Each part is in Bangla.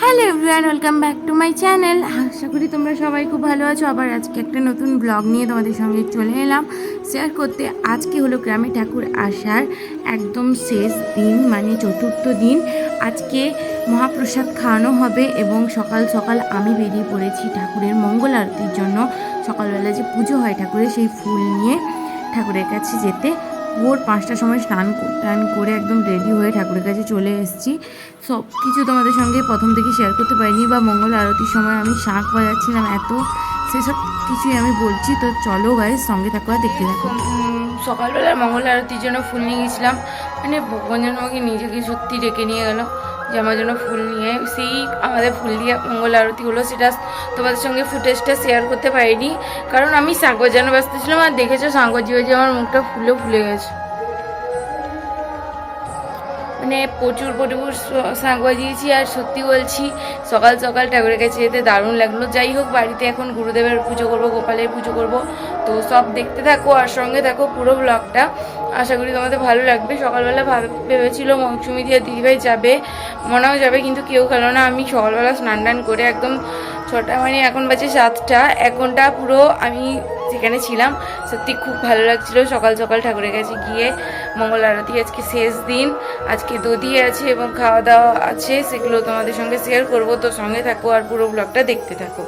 Hello everyone, welcome back to my channel. আশা করি তোমরা সবাই খুব ভালো আছো। আবার আজকে একটা নতুন ব্লগ নিয়ে তোমাদের সঙ্গে চলে এলাম শেয়ার করতে। আজকে হলো গ্রামে ঠাকুর আসার একদম শেষ দিন, মানে চতুর্থ দিন। আজকে মহাপ্রসাদ খাওয়ানো হবে এবং সকাল সকাল আমি বেরিয়ে পড়েছি ঠাকুরের মঙ্গল আরতির জন্য। সকালবেলা যে পুজো হয় ঠাকুরের, সেই ফুল নিয়ে ঠাকুরের কাছে যেতে ভোর 5টার সময় স্নান করে একদম রেডি হয়ে ঠাকুরের কাছে চলে এসেছি। সব কিছু তোমাদের সঙ্গে প্রথম থেকে শেয়ার করতে পারিনি, বা মঙ্গল আরতির সময় আমি শাঁখ বাজাচ্ছিলাম এত, সেসব কিছুই আমি বলছি। তো চলো গাইস, সঙ্গে থাকো আর দেখতে থাকো। সকালবেলার মঙ্গল আরতির জন্য ফুল নিয়ে গেছিলাম, মানে ভগবান যেন আমাকে নিজেকে সত্যি ডেকে নিয়ে গেল যে আমার জন্য ফুল নিয়ে, সেই আমাদের ফুল দিয়ে মঙ্গল আরতি হলো। সেটা তোমাদের সঙ্গে ফুটেজটা শেয়ার করতে পারিনি, কারণ আমি শাঁখ বাজানো ব্যস্ত ছিলাম। আর দেখেছো শাঁখ বাজিয়ে আমার মুখটা ফুলে গেছে, মানে প্রচুর শাঁখ বাজিয়েছি। আর সত্যি বলছি, সকাল সকাল ঠাকুরের কাছে যেতে দারুণ লাগলো। যাই হোক, বাড়িতে এখন গুরুদেবের পুজো করব, গোপালের পুজো করব। তো সব দেখতে থাকো আর সঙ্গে থাকো পুরো ব্লগটা। আশা করি তোমাদের ভালো লাগবে। সকালবেলা ভেবেছিল মৌসুমি দিয়ে দিদিভাই যাবে, মনেও যাবে, কিন্তু কেউ গেল না। আমি সকালবেলা স্নান করে একদম 6টা, মানে এখন বাজে 7টা, 1 ঘন্টা পুরো আমি সেখানে ছিলাম। সত্যি খুব ভালো লাগছিলো সকাল সকাল ঠাকুরের কাছে গিয়ে। মঙ্গল আরতি আজকে শেষ দিন, আজকে দধি আছে এবং খাওয়া দাওয়া আছে, সেগুলো তোমাদের সঙ্গে শেয়ার করব। তো সঙ্গে থাকো আর পুরো ব্লগটা দেখতে থাকো।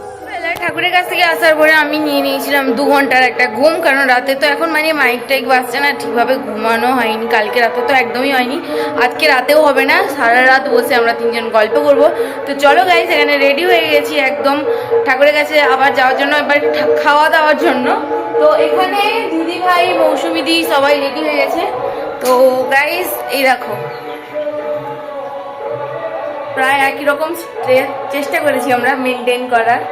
ঠাকুরের কাছ থেকে আসার পরে আমি নিয়ে নিয়েছিলাম 2 ঘন্টার একটা ঘুম, কারণ রাতে তো এখন মানে মাইক টাইক বাজছে না, ঠিকভাবে ঘুমানো হয়নি। কালকে রাতে তো একদমই হয়নি, আজকে রাতেও হবে না। সারা রাত বসে আমরা 3জন গল্প করব। তো চলো গাইস, এখানে রেডি হয়ে গেছি একদম ঠাকুরের কাছে আবার যাওয়ার জন্য, এবার খাওয়া দাওয়ার জন্য। তো এখানে দিদি ভাই, মৌসুমি দি সবাই রেডি হয়ে গেছে। তো গাইস এই দেখো, প্রায় একই রকম চেষ্টা করেছি আমরা মেনটেন করার,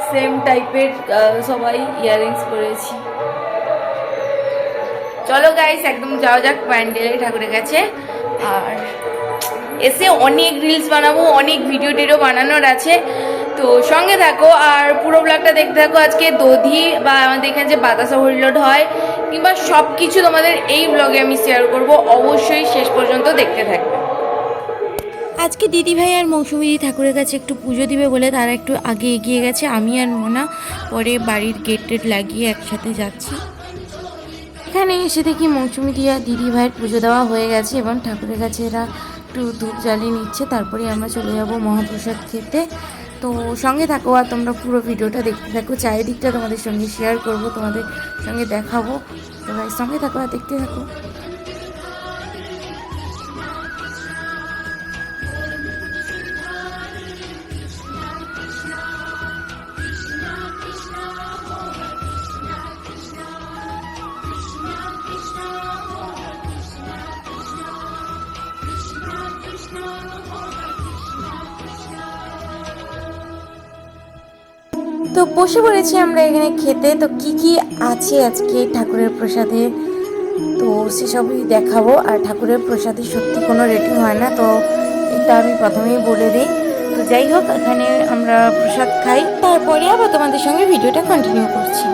সেম টাইপের সবাই ইয়াররিংস পরেছি। চলো গাইস, একদম যাওয়া যাক প্যান্ডেলে ঠাকুরের কাছে। আর এসে অনেক রিলস বানাবো, অনেক ভিডিও টিডিও বানানোর আছে। তো সঙ্গে থাকো আর পুরো ব্লগটা দেখতে থাকো। আজকে দধি বা আমাদের এখানে যে বাতাসা হরিলোড হয়, কিংবা সব কিছু তোমাদের এই ব্লগে আমি শেয়ার করব। অবশ্যই শেষ পর্যন্ত দেখতে থাকবে। আজকে দিদিভাই আর মৌসুমি দি ঠাকুরের কাছে একটু পুজো দিবে বলে তারা একটু আগে এগিয়ে গেছে। আমি আর মোনা পরে বাড়ির গেট টেট লাগিয়ে একসাথে যাচ্ছি। এখানে এসে দেখি মৌসুমি দি আর দিদিভাইয়ের পুজো দেওয়া হয়ে গেছে এবং ঠাকুরের কাছে এরা একটু ধূপ জ্বালিয়ে নিচ্ছে। তারপরে আমরা চলে যাব মহাপ্রসাদ খেতে। তো সঙ্গে থাকো আর তোমরা পুরো ভিডিওটা দেখতে থাকো। চারিদিকটা তোমাদের সঙ্গে শেয়ার করব, তোমাদের সঙ্গে দেখাবো। তো সঙ্গে থাকো আর দেখতে থাকো। তো বসে পড়েছি আমরা এখানে খেতে। তো কি কি আছে আজকে ঠাকুরের প্রসাদে, তো সেসবই দেখাবো। আর ঠাকুরের প্রসাদে সত্যি কোনো রেটিং হয় না, তো এটা আমি প্রথমেই বলে দিই। তো যাই হোক, এখানে আমরা প্রসাদ খাই, তারপরে আবার তোমাদের সঙ্গে ভিডিওটা কন্টিনিউ করছি।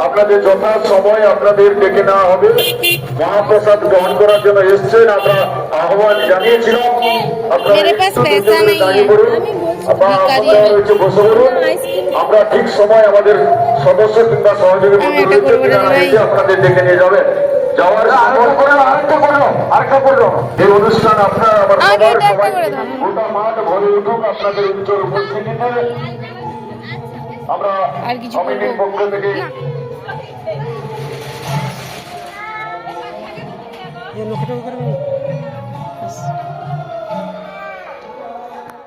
আপনাদের যথা সময় আপনাদের ডেকে নেওয়া হবে। মহাপ্রসাদ গ্রহণ করার জন্য এসছেন, আমরা আহ্বান জানিয়েছিলাম। আমরা ঠিক সময় আমাদের সদস্য কিংবা সহযোগী আপনাদের ডেকে নিয়ে যাবেন। যাওয়ার আরেকটা করলো এই অনুষ্ঠান আপনার আমার সবার সবাই গোটা মাঠ ভরে উঠুক আপনাদের উজ্জ্বল উপস্থিতিতে। আমরা কমিটির পক্ষ থেকে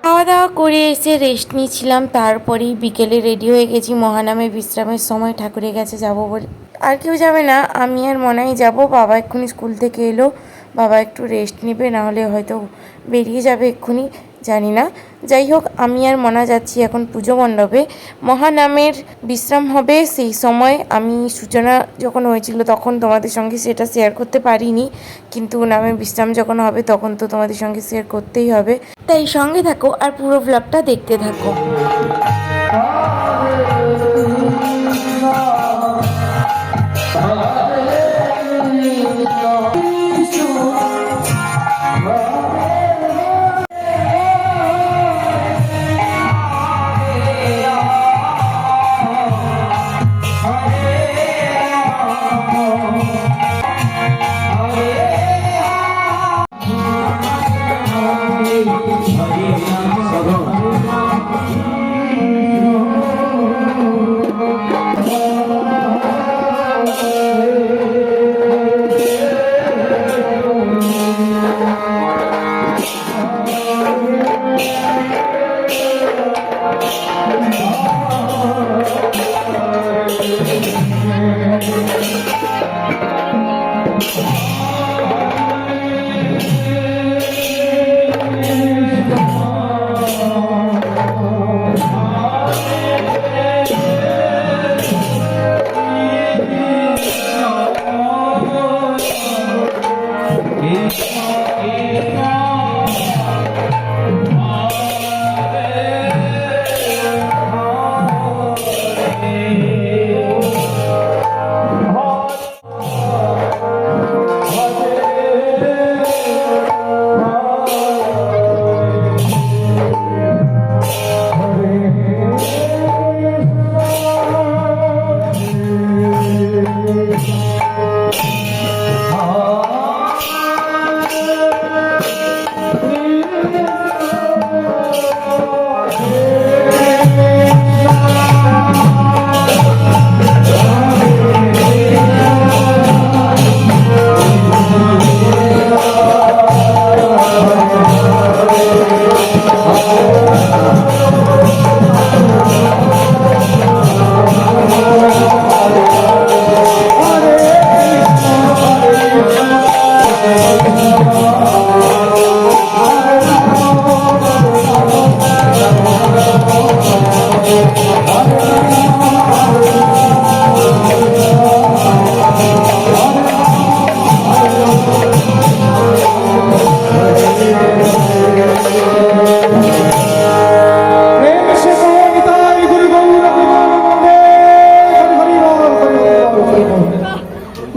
খাওয়া দাওয়া করে এসে রেস্ট নিয়েছিলাম। তারপরেই বিকেলে রেডি হয়ে গেছি মহানামে বিশ্রামের সময় ঠাকুরের কাছে যাব বলে। আর কেউ যাবে না, আমি আর মনাই যাব। বাবা এক্ষুনি স্কুল থেকে এলো, বাবা একটু রেস্ট নেবে, নাহলে হয়তো বেরিয়ে যাবে এক্ষুনি। জানি না। যাই হোক, আমি আর মনা যাচ্ছি এখন পুজো মণ্ডপে। মহানামের বিশ্রাম হবে, সেই সময় আমি সূচনা যখন হয়েছিল তখন তোমাদের সঙ্গে সেটা শেয়ার করতে পারিনি, কিন্তু নামের বিশ্রাম যখন হবে তখন তো তোমাদের সঙ্গে শেয়ার করতেই হবে। তাই সঙ্গে থাকো আর পুরো ব্লগটা দেখতে থাকো।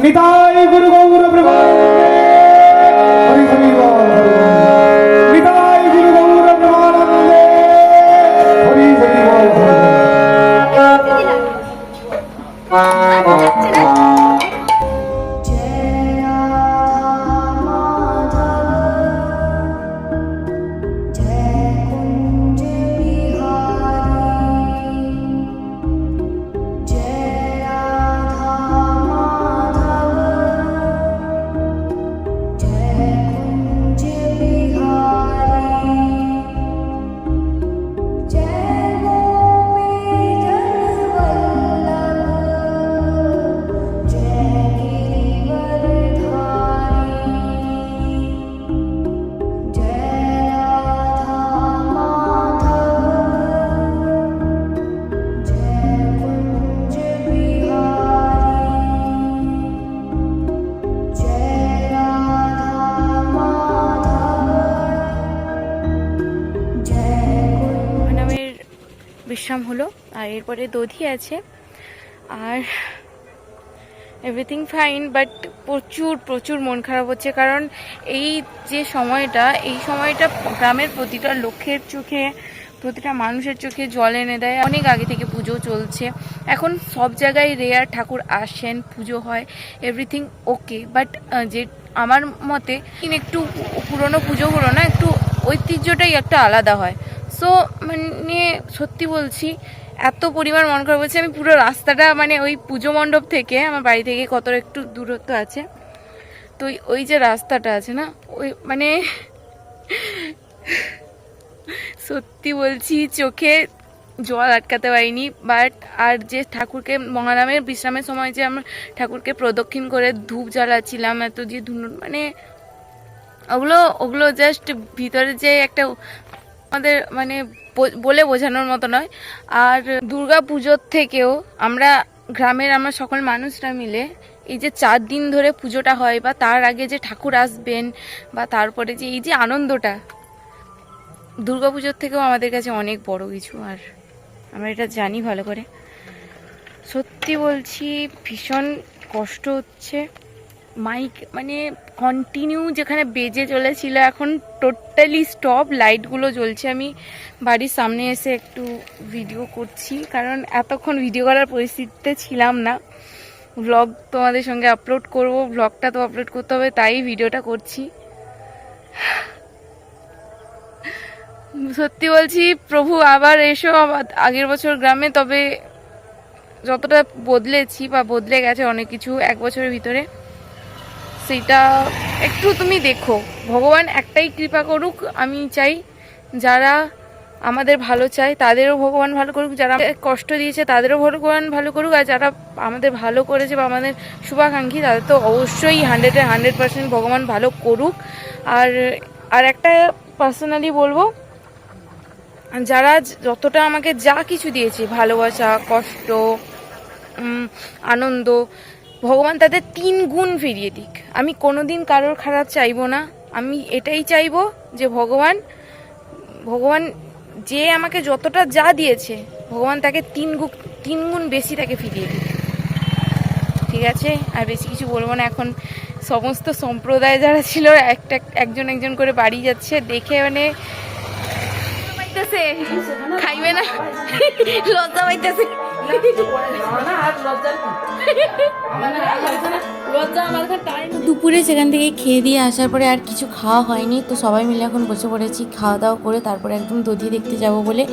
निताय गुरु गौर ब्रह्मानंदे हरि हरि बोल निताय गुरु गौर ब्रह्मानंदे हरि हरि বিশ্রাম হলো আর এরপরে দধি আছে আর এভরিথিং ফাইন, বাট প্রচুর প্রচুর মন খারাপ হচ্ছে, কারণ এই যে সময়টা গ্রামের প্রতিটা লোকের চোখে, প্রতিটা মানুষের চোখে জল এনে দেয়। অনেক আগে থেকে পুজো চলছে, এখন সব জায়গায় রেয়ার ঠাকুর আসেন, পুজো হয়, এভরিথিং ওকে, বাট যে আমার মতে একটু পুরনো পুজোগুলো না একটু ঐতিহ্যটাই একটা আলাদা হয়। সো মানে সত্যি বলছি এত পরিমাণ মন খারাপ হচ্ছে। আমি পুরো রাস্তাটা মানে ওই পুজো মণ্ডপ থেকে আমার বাড়ি থেকে কত একটু দূরত্ব আছে, তো ওই যে রাস্তাটা আছে না, ওই মানে সত্যি বলছি চোখে জল আটকাতে পারিনি। বাট আর যে ঠাকুরকে মহানামের বিশ্রামের সময় যে আমরা ঠাকুরকে প্রদক্ষিণ করে ধূপ জ্বালাচ্ছিলাম, এত যে মানে ওগুলো জাস্ট ভিতরে যে একটা আমাদের মানে বলে বোঝানোর মতো নয়। আর দুর্গা পুজোর থেকেও আমরা সকল মানুষরা মিলে এই যে 4 দিন ধরে পুজোটা হয় বা তার আগে যে ঠাকুর আসবেন বা তারপরে যে এই যে আনন্দটা, দুর্গা পুজোর থেকেও আমাদের কাছে অনেক বড় কিছু। আর আমরা এটা জানি ভালো করে। সত্যি বলছি ভীষণ কষ্ট হচ্ছে। মাইক মানে কন্টিনিউ যেখানে বেজে চলেছিল এখন টোটালি স্টপ, লাইটগুলো জ্বলছে। আমি বাড়ির সামনে এসে একটু ভিডিও করছি কারণ এতক্ষণ ভিডিও করার পরিস্থিতিতে ছিলাম না। ব্লগ তোমাদের সঙ্গে আপলোড করব, ব্লগটা তো আপলোড করতে হবে, তাই ভিডিওটা করছি। সত্যি বলছি প্রভু আবার এসো আগের বছর গ্রামে, তবে যতটা বদলেছি বা বদলে গেছে অনেক কিছু 1 বছরের ভিতরে, সেটা একটু তুমি দেখো। ভগবান একটাই কৃপা করুক, আমি চাই যারা আমাদের ভালো চায় তাদেরও ভগবান ভালো করুক, যারা কষ্ট দিয়েছে তাদেরও ভগবান ভালো করুক, আর যারা আমাদের ভালো করেছে বা আমাদের শুভাকাঙ্ক্ষী তাদের তো অবশ্যই 100% ভগবান ভালো করুক। আর একটা পার্সোনালি বলবো, যারা যতটা আমাকে যা কিছু দিয়েছে, ভালোবাসা, কষ্ট, আনন্দ, ভগবান তাদের 3 গুণ ফিরিয়ে দিক। আমি কোনোদিন কারোর খারাপ চাইবো না। আমি এটাই চাইবো যে ভগবান যে আমাকে যতটা যা দিয়েছে ভগবান তাকে 3 গুণ বেশি তাকে ফিরিয়ে দিক। ঠিক আছে, আর বেশি কিছু বলবো না। এখন সমস্ত সম্প্রদায় যারা ছিল একজন করে বাড়ি যাচ্ছে, দেখে মানে খাইবে না, লজ্জা পাইতেছে। দুপুরে সেখান থেকে খেয়ে দিয়ে আসার পরে আর কিছু খাওয়া হয়নি, তো সবাই মিলে এখন বসে পড়েছি খাওয়া দাওয়া করে, তারপরে একদম দধি দেখতে যাব বলে।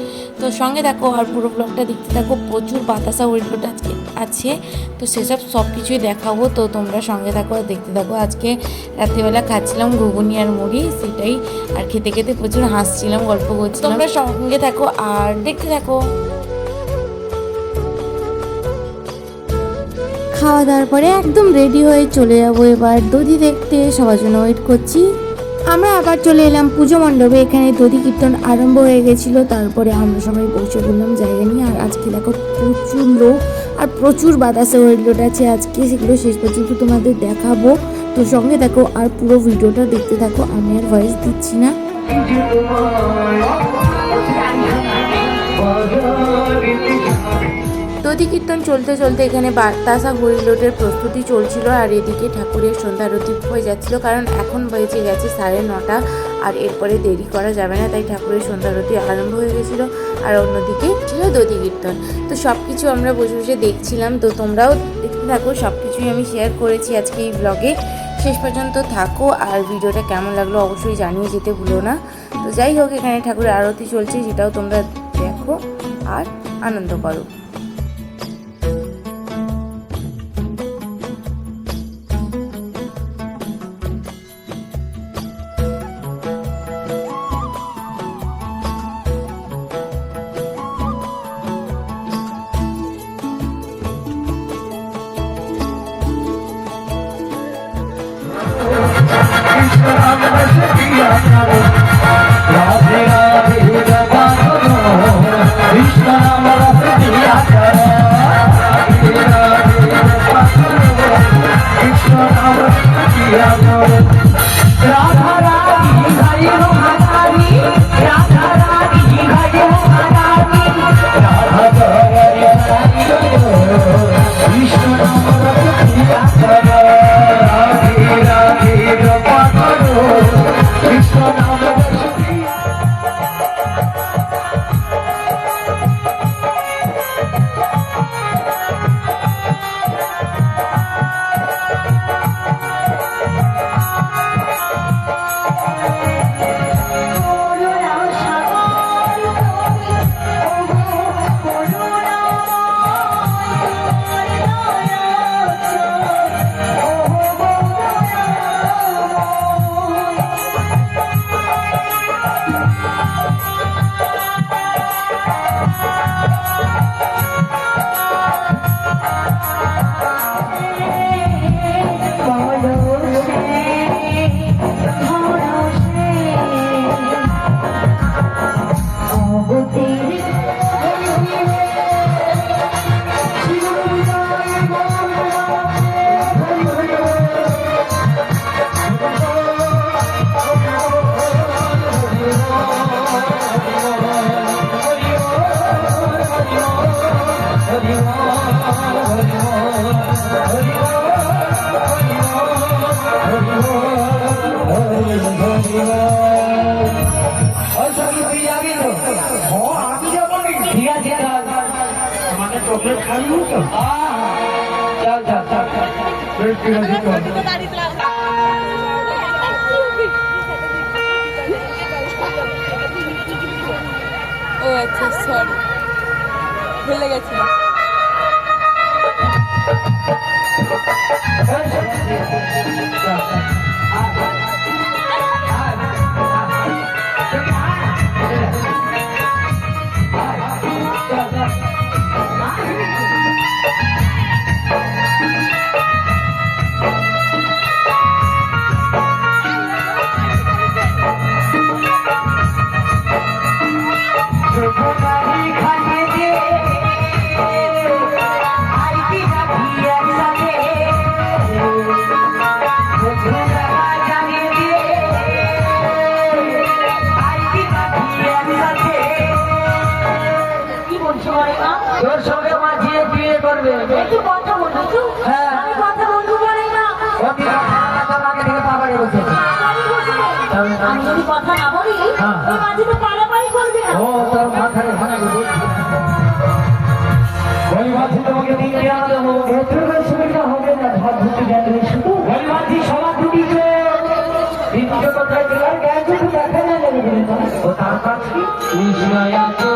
তো সঙ্গে থাকো আর পুরো ব্লগটা দেখতে থাকো। প্রচুর বাতাসা উল্টোটা আজকে আছে, তো সেসব সব কিছুই দেখাবো, তো তোমরা সঙ্গে থাকো আর দেখতে থাকো। আজকে রাত্রিবেলা খাচ্ছিলাম ঘুগনি আর মুড়ি, সেটাই আর খেতে খেতে প্রচুর হাসছিলাম, গল্প করছিলাম। তোমরা সঙ্গে থাকো আর দেখতে থাকো। খাওয়া দাওয়ার পরে একদম রেডি হয়ে চলে যাবো এবার দধি দেখতে, সবার জন্য ওয়েট করছি। আমরা আবার চলে এলাম পুজো মণ্ডপে। এখানে দধি কীর্তন আরম্ভ হয়ে গেছিলো, তারপরে আমরা সবাই বসে বললাম জায়গা নিয়ে। আর আজকে দেখো প্রচুর লোক আর প্রচুর বাতাসে ওয়েট আছে আজকে, সেগুলো শেষ পর্যন্ত তোমাদের দেখাবো, তো সঙ্গে দেখো আর পুরো ভিডিওটা দেখতে থাকো। আমি আর ভয়েস দিচ্ছি না। দধি কীর্তন চলতে চলতে এখানে বাতাসা হরিলোটের প্রস্তুতি চলছিল, আর এদিকে ঠাকুরের সন্ধ্যা আরতি হয়ে যাচ্ছিল, কারণ এখন বেজে গেছে 9:30, আর এরপরে দেরি করা যাবে না, তাই ঠাকুরের সন্ধ্যা আরতি আরম্ভ হয়ে গেছিলো। আর অন্যদিকে ছিল দধি কীর্তন। তো সব কিছু আমরা বসে বসে দেখছিলাম, তো তোমরাও দেখতে থাকো। সব কিছুই আমি শেয়ার করেছি আজকে এই ব্লগে, শেষ পর্যন্ত থাকো। আর ভিডিওটা কেমন লাগলো অবশ্যই জানিয়ে যেতে ভুলো না। তো যাই হোক, এখানে ঠাকুরের আরতি চলছে, সেটাও তোমরা দেখো আর আনন্দ করো। চকলেট খাবি তো? চল চল চল চল। বেশ, ঠিক আছে, চল। ও আচ্ছা, সরি, ভুলে গেছিলাম। তোর সঙ্গে মাঝিয়ে বিয়ে করবে। একটু কথা বলবো তো? হ্যাঁ। আমি কথা বলতে পারি না। ওকে তোর আগে থেকে পাবাড়ি বসে। পাড়াপাড়ি বসে। আমি যদি কথা না বলি হ্যাঁ। ওই মাঝি তো পাড়াপাড়ি করবে না। ও তোর মাথায় ভাঙা দেবো। ওই মাঝি তোমাকে নিয়ে যাওয়া দেবো। ভেতরের সুবিধা হবে না, ভাত ধুতে গেলে শুধু ওই মাঝি সবার দুটি দ্বিতীয় কথায় তোমার জ্ঞান শুধু দেখা না যাবে বলে তো। ও তার কাছে নিশ্চয় আছে।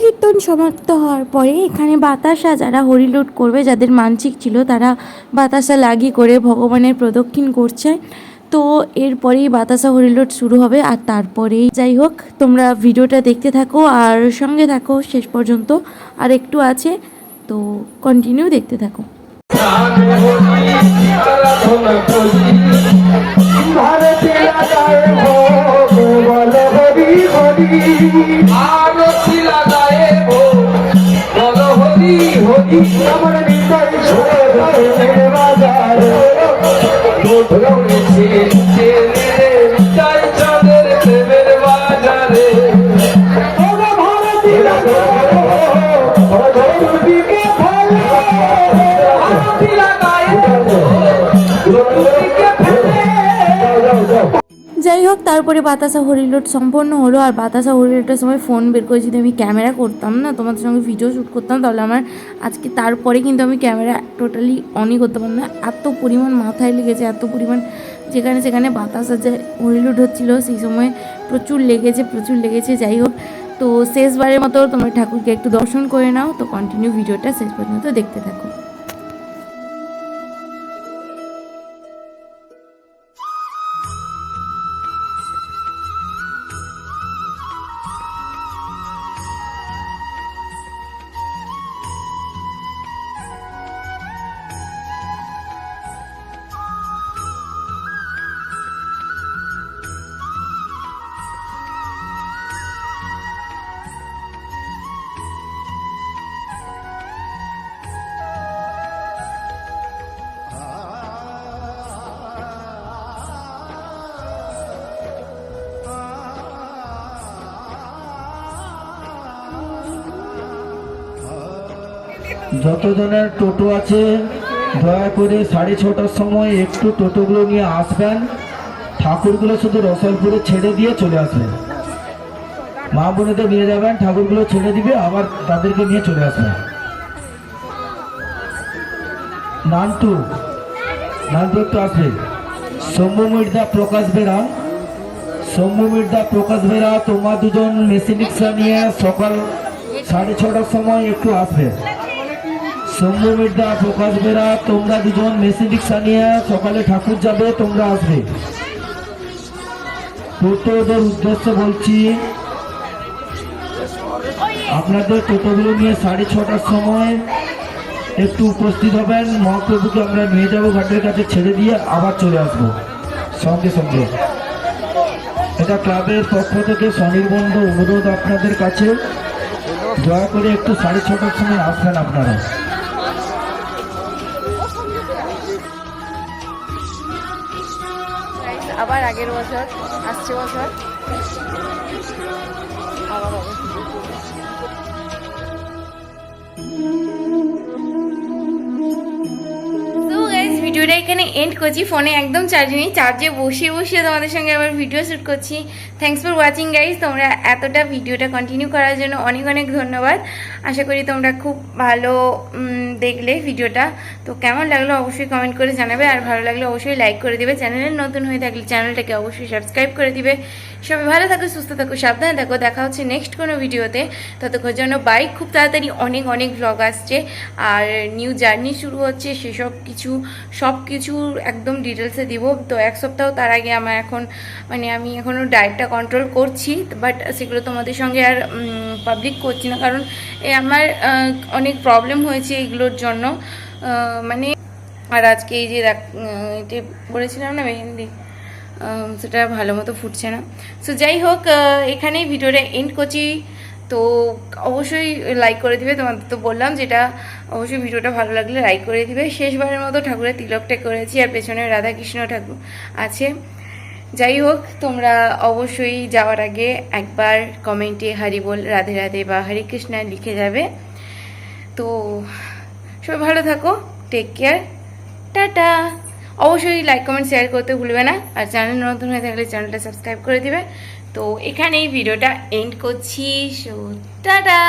কীর্তন সমাপ্ত হওয়ার পরে এখানে বাতাসা যারা হরিলুট করবে, যাদের মানসিক ছিল, তারা বাতাসা লাগি করে ভগবানের প্রদক্ষিণ করছে। তো এরপরেই বাতাসা হরিলুট শুরু হবে। আর তারপরেই যাই হোক, তোমরা ভিডিওটা দেখতে থাকো আর সঙ্গে থাকো শেষ পর্যন্ত। আর একটু আছে, তো কন্টিনিউ দেখতে থাকো। যাই হোক, তারপরে বাতাসা হরিলুট সম্পন্ন হলো। আর বাতাসা হরিলুটের সময় ফোন বের করে যদি আমি ক্যামেরা করতাম না, তোমাদের সঙ্গে ভিডিও শ্যুট করতাম, তাহলে আমার আজকে তারপরে কিন্তু আমি ক্যামেরা টোটালি অনই করতে পারতাম না। এত পরিমাণ মাথায় লেগেছে, এত পরিমাণ যেখানে সেখানে বাতাসা যে হরিলুট হচ্ছিলো সেই সময় প্রচুর লেগেছে। যাই হোক, তো শেষবারের মতো তোমরা ঠাকুরকে একটু দর্শন করে নাও। তো কন্টিনিউ ভিডিওটা শেষ পর্যন্ত দেখতে থাকো। যতজনের টোটো আছে দয়া করে 6:30টার সময় একটু টোটোগুলো নিয়ে আসবেন। ঠাকুরগুলো শুধু রসলপুরে ছেড়ে দিয়ে চলে আসবেন। মা বোনেদের নিয়ে যাবেন, ঠাকুরগুলো ছেড়ে দিবে, আবার তাদেরকে নিয়ে চলে আসবেন। নান্টু একটু আসবে। শম্ভু মির্জা, প্রকাশ বেরা, তোমরা দুজন মেশিন রিক্সা নিয়ে সকাল 6:30টার সময় একটু আসবে। শম্ভু মির্জা, প্রকাশ বেরা, তোমরা দুজন মেশিন রিক্সা নিয়ে সকালে ঠাকুর যাবে, তোমরা আসবে। টোটোদের উদ্দেশ্যে বলছি, আপনাদের টোটোগুলো নিয়ে 6:30টার সময় একটু উপস্থিত হবেন। মহাপ্রভুকে আমরা নিয়ে যাবো, ঘাটের কাছে ছেড়ে দিয়ে আবার চলে আসবো সঙ্গে সঙ্গে। এটা ক্লাবের পক্ষ থেকে স্বনির্বন্ধ অনুরোধ আপনাদের কাছে, দয়া করে একটু 6:30টার সময় আসবেন আপনারা। আবার আগের বছর আসছে বছর আবার হবে। ভিডিওটা এখানে এন্ড করছি। ফোনে একদম চার্জ নেই, চার্জে বসিয়ে তোমাদের সঙ্গে আবার ভিডিও শ্যুট করছি। Thanks for watching guys. তোমরা এতটা ভিডিওটা কন্টিনিউ করার জন্য অনেক অনেক ধন্যবাদ। আশা করি তোমরা খুব ভালো দেখলে ভিডিওটা। তো কেমন লাগলো অবশ্যই কমেন্ট করে জানাবে, আর ভালো লাগলে অবশ্যই লাইক করে দিবে। চ্যানেলে নতুন হয়ে থাকলে চ্যানেলটাকে অবশ্যই সাবস্ক্রাইব করে দিবে। সবাই ভালো থাকো, সুস্থ থাকো, সাবধানে থাকো। দেখা হচ্ছে নেক্সট কোনো ভিডিওতে। ততক্ষণ জন্য বাই। খুব তাড়াতাড়ি অনেক ভ্লগ আসছে, আর নিউ জার্নি শুরু হচ্ছে। সেসব সব কিছু একদম ডিটেলসে দিব। তো এক সপ্তাহ তার আগে আমার আমি এখনও ডায়েটটা কন্ট্রোল করছি, বাট সেগুলো তোমাদের সঙ্গে আর পাবলিক করছি না, কারণ আমার অনেক প্রবলেম হয়েছে এইগুলোর জন্য। আর আজকে এই যে এটা বলেছিলাম না মেহেন্দি, সেটা ভালো মতো ফুটছে না। সো যাই হোক, এখানেই ভিডিওটা এন্ড করছি। তো অবশ্যই লাইক করে দিবে। তোমাদের তো বললাম যেটা, অবশ্যই ভিডিওটা ভালো লাগলে লাইক করে দিবে। শেষবারের মতো ঠাকুরের তিলকটা করেছি, আর পেছনে রাধাকৃষ্ণ ঠাকুর আছে। যাই হোক, তোমরা অবশ্যই যাওয়ার আগে একবার কমেন্টে হরি বল, রাধে রাধে বা হরে কৃষ্ণা লিখে যাবে। তো সবাই ভালো থাকো, টেক কেয়ার, টাটা। অবশ্যই লাইক কমেন্ট শেয়ার করতে ভুলবে না, আর চ্যানেল নতুন হয়ে থাকলে চ্যানেলটা সাবস্ক্রাইব করে দিবে। তো এখানেই ভিডিওটা এন্ড করছি। So tata.